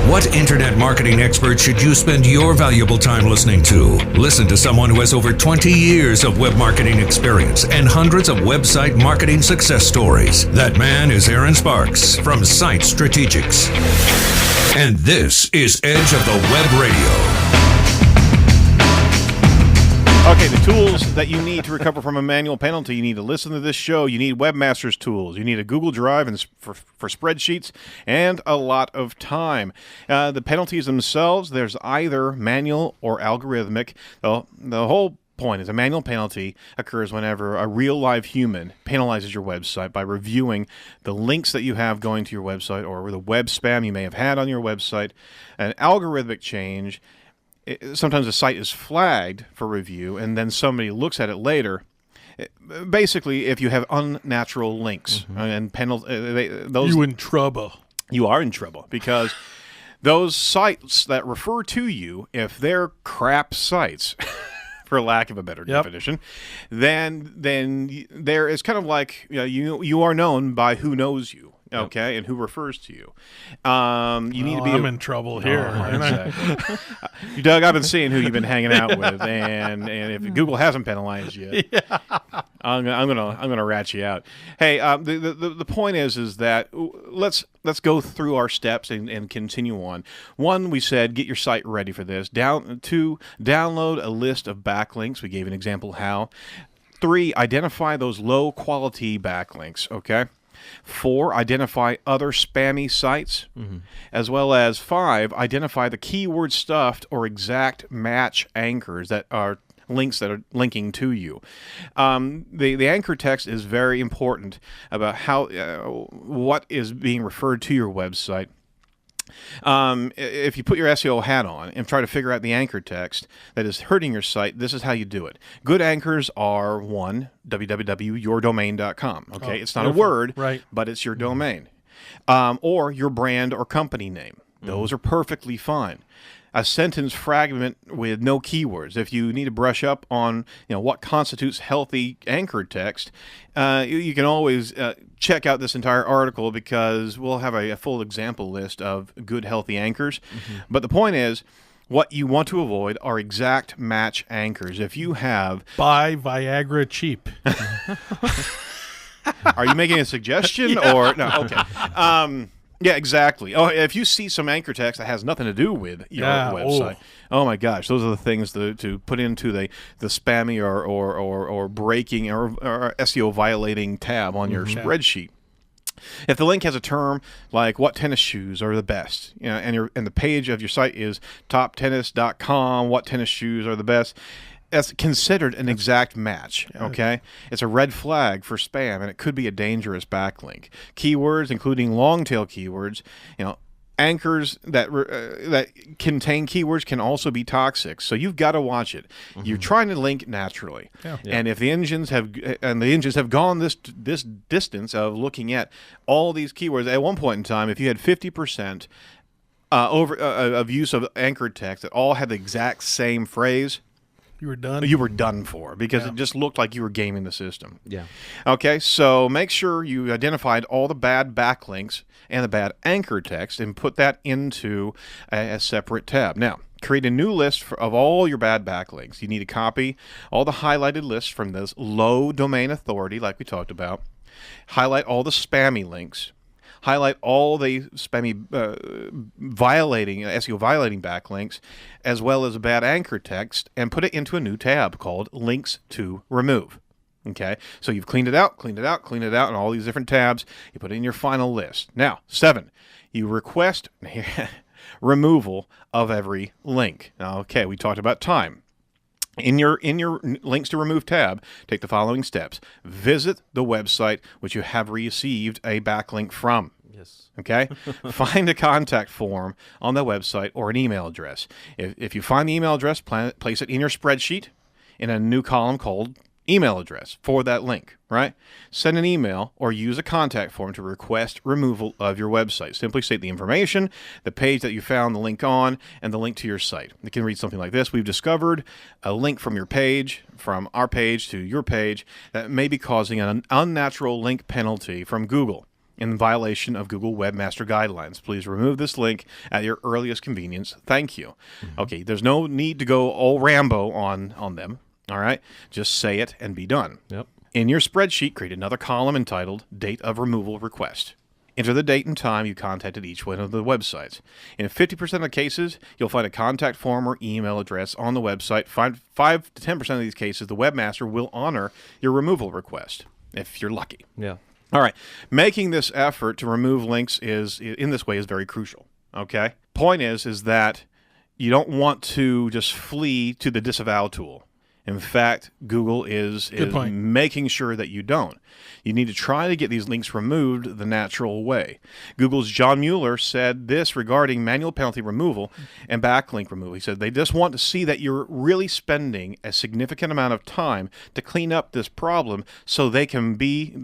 What internet marketing expert should you spend your valuable time listening to? Listen to someone who has over 20 years of web marketing experience and hundreds of website marketing success stories. That man is Aaron Sparks from Site Strategics. And this is Edge of the Web Radio. Okay, the tools that you need to recover from a manual penalty. You need to listen to this show. You need Webmaster's Tools. You need a Google Drive and for spreadsheets and a lot of time. The penalties themselves, there's either manual or algorithmic. The whole point is a manual penalty occurs whenever a real live human penalizes your website by reviewing the links that you have going to your website or the web spam you may have had on your website. An algorithmic change, sometimes a site is flagged for review, and then somebody looks at it later. Basically, if you have unnatural links and those, you in trouble. You are in trouble because those sites that refer to you, if they're crap sites, for lack of a better definition, then there is kind of like you are known by who knows you. Okay, and who refers to you? You need to be. I'm in trouble here. Exactly. Doug, I've been seeing who you've been hanging out with, and if Google hasn't penalized you, I'm gonna rat you out. Hey, the point is that let's go through our steps and continue on. One, we said get your site ready for this. Two, download a list of backlinks. We gave an example how. 3, identify those low quality backlinks. Okay. 4, identify other spammy sites, as well as 5, identify the keyword stuffed or exact match anchors that are links that are linking to you. The anchor text is very important about how what is being referred to your website. If you put your SEO hat on and try to figure out the anchor text that is hurting your site, this is how you do it. Good anchors are, 1, www.yourdomain.com. Okay, it's not a word, right, but it's your domain. Or your brand or company name. Those are perfectly fine. A sentence fragment with no keywords. If you need to brush up on what constitutes healthy anchor text, you can always check out this entire article because we'll have a full example list of good healthy anchors. But the point is, what you want to avoid are exact match anchors. If you have buy Viagra cheap. Are you making a suggestion or no? Okay. Yeah, exactly. Oh, if you see some anchor text that has nothing to do with your website, oh my gosh, those are the things to put into the spammy or breaking or SEO violating tab on your spreadsheet. If the link has a term like what tennis shoes are the best, and the page of your site is toptennis.com, what tennis shoes are the best, that's considered an exact match, okay? It's a red flag for spam, and it could be a dangerous backlink. Keywords, including long-tail keywords, anchors that contain keywords can also be toxic, so you've got to watch it. You're trying to link naturally, and if the engines have gone this distance of looking at all these keywords, at one point in time, if you had 50% of use of anchor text that all had the exact same phrase, you were done. You were done for because it just looked like you were gaming the system. Yeah. Okay, so make sure you identified all the bad backlinks and the bad anchor text and put that into a separate tab. Now, create a new list of all your bad backlinks. You need to copy all the highlighted lists from this low domain authority, like we talked about. Highlight all the spammy links. Highlight all the spammy SEO violating backlinks, as well as a bad anchor text, and put it into a new tab called Links to Remove. Okay, so you've cleaned it out, and all these different tabs. You put it in your final list. Now, 7, you request removal of every link. Now, okay, we talked about time. In your links to remove tab, take the following steps. Visit the website which you have received a backlink from. Yes. Okay? Find a contact form on the website or an email address. If you find the email address, place it in your spreadsheet in a new column called email address for that link, right? Send an email or use a contact form to request removal of your website. Simply state the information, the page that you found the link on, and the link to your site. It can read something like this. We've discovered a link from your page, from our page to your page, that may be causing an unnatural link penalty from Google. in violation of Google Webmaster Guidelines. Please remove this link at your earliest convenience. Thank you. Okay, there's no need to go all Rambo on them. All right, just say it and be done. Yep. In your spreadsheet, create another column entitled Date of Removal Request. Enter the date and time you contacted each one of the websites. In 50% of the cases, you'll find a contact form or email address on the website. 5 to 10% of these cases, the webmaster will honor your removal request, if you're lucky. Yeah. All right. Making this effort to remove links in this way is very crucial. Okay. Point is that you don't want to just flee to the disavow tool. In fact, Google is making sure that you don't. You need to try to get these links removed the natural way. Google's John Mueller said this regarding manual penalty removal and backlink removal. He said they just want to see that you're really spending a significant amount of time to clean up this problem so they can be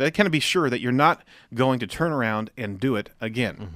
sure that you're not going to turn around and do it again.